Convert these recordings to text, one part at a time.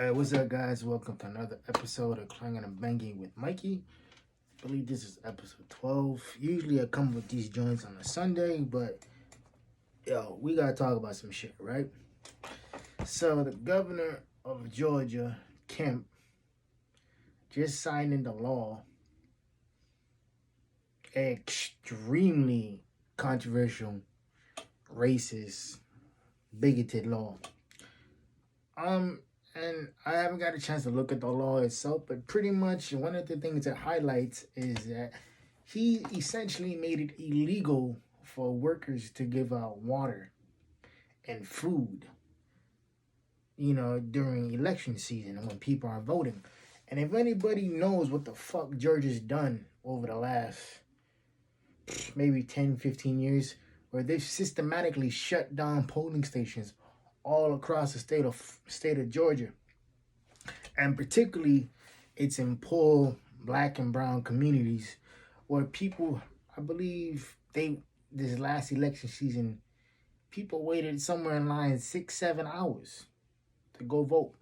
What's up, guys? Welcome to another episode of Clangin and Bangin with Mikey. I believe this is episode 12. Usually I come with these joints on a Sunday, but we gotta talk about some shit, right? So the governor of Georgia, Kemp, just signed into law an extremely controversial, racist, bigoted law. And I haven't got a chance to look at the law itself, but pretty much one of the things it highlights is that he essentially made it illegal for workers to give out water and food, during election season and when people are voting. And if anybody knows what the fuck Georgia's done over the last maybe 10, 15 years, where they've systematically shut down polling stations all across the state of Georgia, and particularly it's in poor black and brown communities where people, I believe this last election season, people waited somewhere in line 6-7 hours to go vote.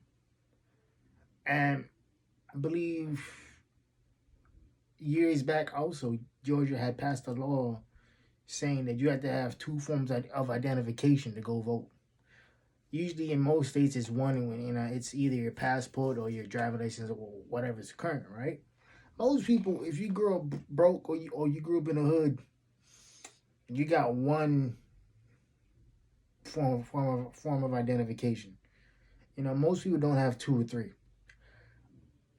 And I believe years back also Georgia had passed a law saying that you had to have two forms of identification to go vote. Usually in most states it's one when it's either your passport or your driver license or whatever's current, right? Most people, if you grew up broke or you grew up in the hood, you got one form of identification. Most people don't have two or three.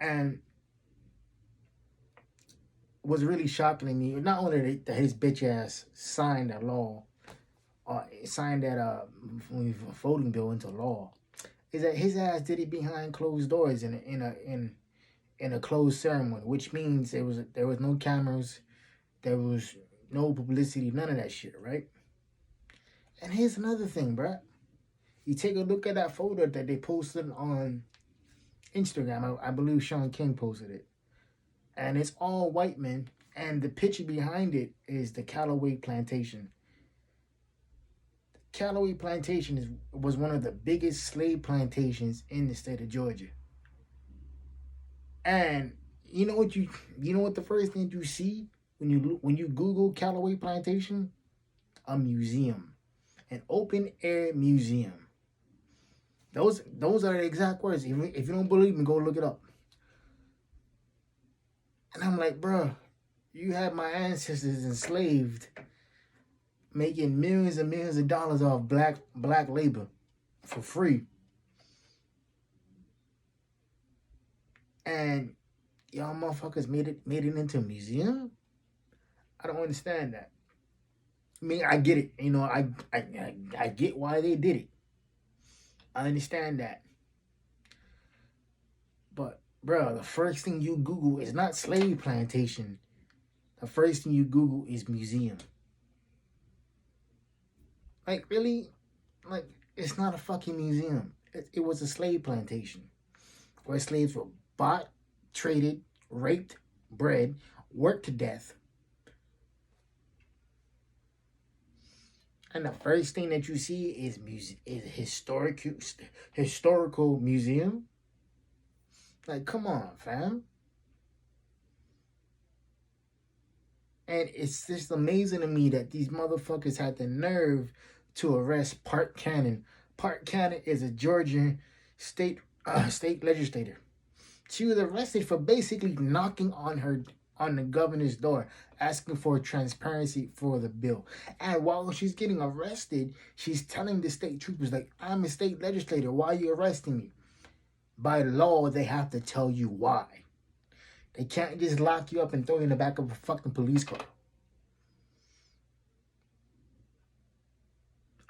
And what's really shocking to me, not only that his bitch ass signed that law, signed that voting bill into law, is that his ass did it behind closed doors in a closed ceremony, which means there was no cameras, there was no publicity, none of that shit, right? And here's another thing, bruh. You take a look at that photo that they posted on Instagram. I believe Sean King posted it, and it's all white men, and the picture behind it is the Callaway Plantation. Callaway Plantation was one of the biggest slave plantations in the state of Georgia. And you know what the first thing you see when you Google Callaway Plantation? A museum, an open air museum. Those are the exact words. If you don't believe me, go look it up. And I'm like, bro, you had my ancestors enslaved, making millions and millions of dollars off black labor for free. And y'all motherfuckers made it into a museum? I don't understand that. I mean, I get it. I get why they did it. I understand that. But, bro, the first thing you Google is not slave plantation. The first thing you Google is museum. Like, really? Like, it's not a fucking museum. It was a slave plantation where slaves were bought, traded, raped, bred, worked to death. And the first thing that you see is historical museum. Like, come on, fam. And it's just amazing to me that these motherfuckers had the nerve to arrest Park Cannon. Park Cannon is a Georgian state legislator. She was arrested for basically knocking on the governor's door, asking for transparency for the bill. And while she's getting arrested, she's telling the state troopers, like, I'm a state legislator. Why are you arresting me? By law, they have to tell you why. They can't just lock you up and throw you in the back of a fucking police car.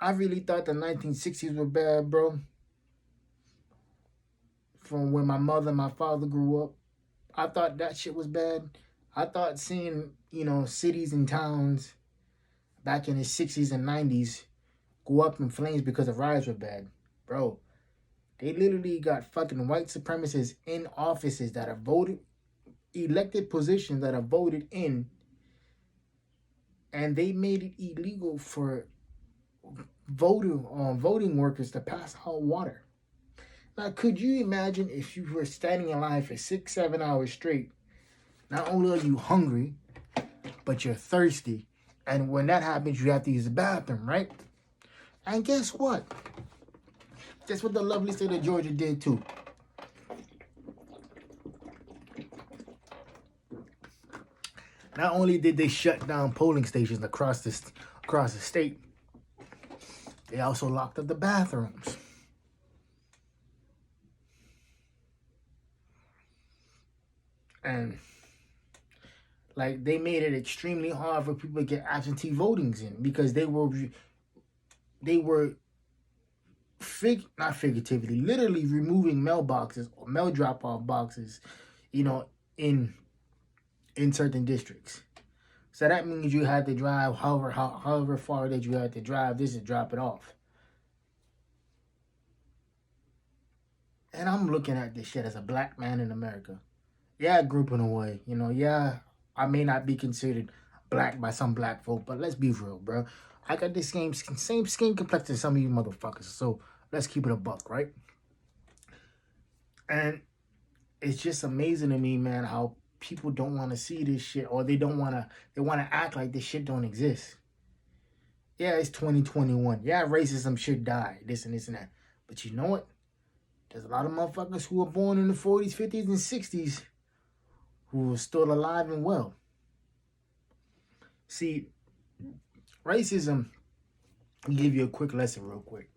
I really thought the 1960s were bad, bro. From when my mother and my father grew up, I thought that shit was bad. I thought seeing, cities and towns back in the 60s and 90s go up in flames because the riots were bad. Bro, they literally got fucking white supremacists in offices that are elected positions that are voted in, and they made it illegal for voting workers to pass out water. Now, could you imagine if you were standing in line for 6, 7 hours straight? Not only are you hungry, but you're thirsty. And when that happens, you have to use the bathroom, right? And guess what? That's what the lovely state of Georgia did too. Not only did they shut down polling stations across the state, they also locked up the bathrooms. And like they made it extremely hard for people to get absentee votings in because they were not figuratively, literally removing mailboxes or mail drop-off boxes, in certain districts. So that means you had to drive however far that you had to drive this to drop it off. And I'm looking at this shit as a black man in America. Yeah, I grew up in a way, yeah, I may not be considered black by some black folk, but let's be real, bro. I got the same skin complexion as some of you motherfuckers, so let's keep it a buck, right? And it's just amazing to me, man, how people don't want to see this shit, or they want to act like this shit don't exist. Yeah, it's 2021. Yeah, racism should die, this and this and that. But you know what? There's a lot of motherfuckers who were born in the 40s, 50s, and 60s who are still alive and well. See, racism, I'll give you a quick lesson real quick.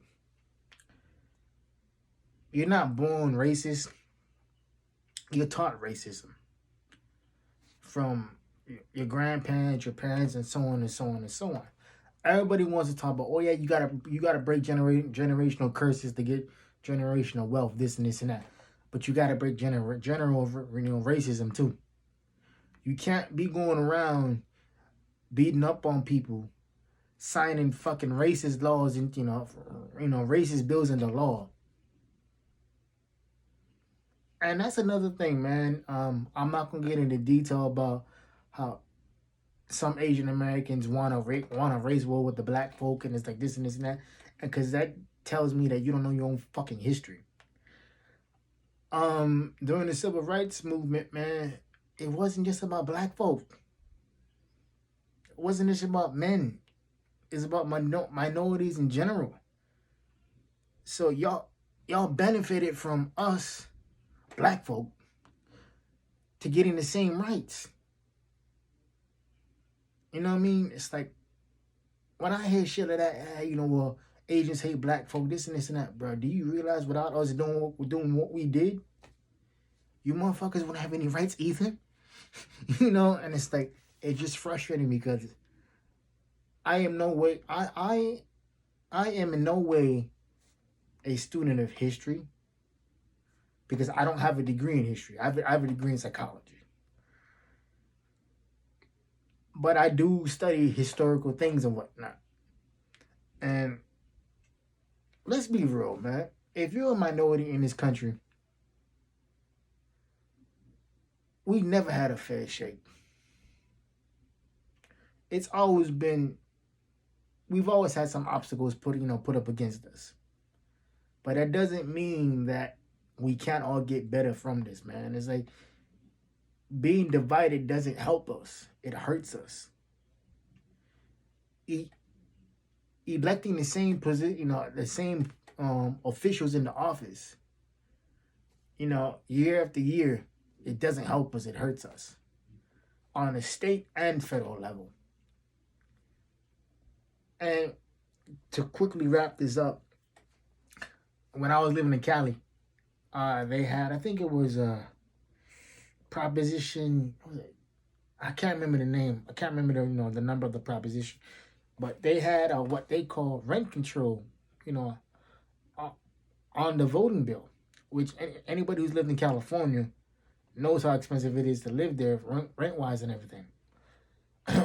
You're not born racist. You're taught racism from your grandparents, your parents, and so on and so on and so on. Everybody wants to talk about, oh yeah, you gotta break generational curses to get generational wealth, this and this and that. But you gotta break general racism too. You can't be going around beating up on people, signing fucking racist laws and racist bills into law. And that's another thing, man. I'm not gonna get into detail about how some Asian Americans want to race war with the black folk, and it's like this and this and that, and because that tells me that you don't know your own fucking history. During the civil rights movement, man, it wasn't just about black folk. It wasn't just about men. It's about minorities in general. So y'all benefited from us, black folk, to getting the same rights. You know what I mean? It's like, when I hear shit like that, well, Asians hate black folk, this and this and that, bro. Do you realize without us doing what we did, you motherfuckers wouldn't have any rights either? And it's like, it's just frustrating because I am in no way a student of history, because I don't have a degree in history. I have a degree in psychology. But I do study historical things and whatnot. And let's be real, man. If you're a minority in this country, we never had a fair shake. It's always been, we've always had some obstacles put up against us. But that doesn't mean that we can't all get better from this, man. It's like, being divided doesn't help us. It hurts us. Electing the same position, the same officials in the office, year after year, it doesn't help us. It hurts us on a state and federal level. And to quickly wrap this up, when I was living in Cali, they had, I think it was proposition, I can't remember the name. I can't remember the number of the proposition, but they had what they call rent control, on the voting bill, which anybody who's lived in California knows how expensive it is to live there, rent wise and everything.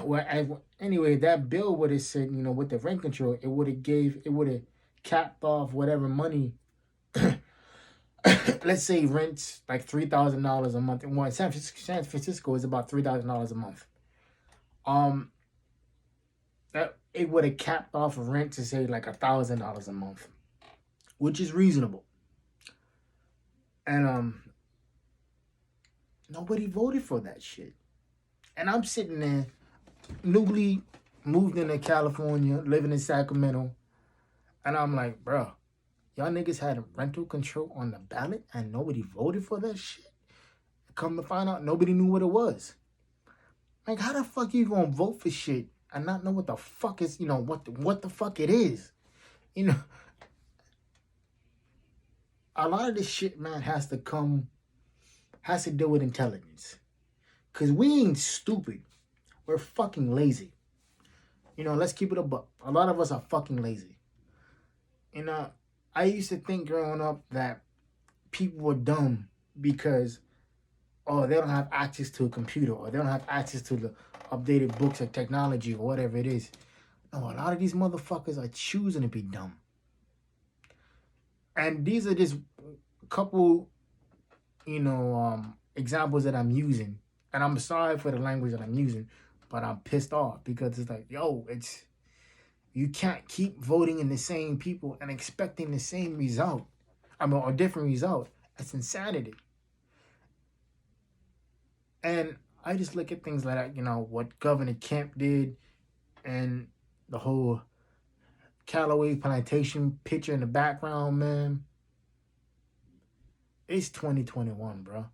Well, anyway, that bill would have said, with the rent control, it would have capped off whatever money. Let's say rent's like $3,000 a month. Well, San Francisco is about $3,000 a month. That it would have capped off rent to say like $1,000 a month, which is reasonable. And nobody voted for that shit. And I'm sitting there, newly moved into California, living in Sacramento, and I'm like, bro, y'all niggas had rental control on the ballot and nobody voted for that shit. Come to find out, nobody knew what it was. Like, how the fuck you gonna vote for shit and not know what the fuck is, what the fuck it is? You know, a lot of this shit, man, has to deal with intelligence. Cause we ain't stupid. We're fucking lazy. Let's keep it a buck. A lot of us are fucking lazy. I used to think growing up that people were dumb because, they don't have access to a computer or they don't have access to the updated books or technology or whatever it is. No, a lot of these motherfuckers are choosing to be dumb. And these are just a couple, examples that I'm using. And I'm sorry for the language that I'm using, but I'm pissed off because it's like, you can't keep voting in the same people and expecting the same result. A different result. That's insanity. And I just look at things like that, what Governor Kemp did and the whole Callaway plantation picture in the background, man. It's 2021, bro.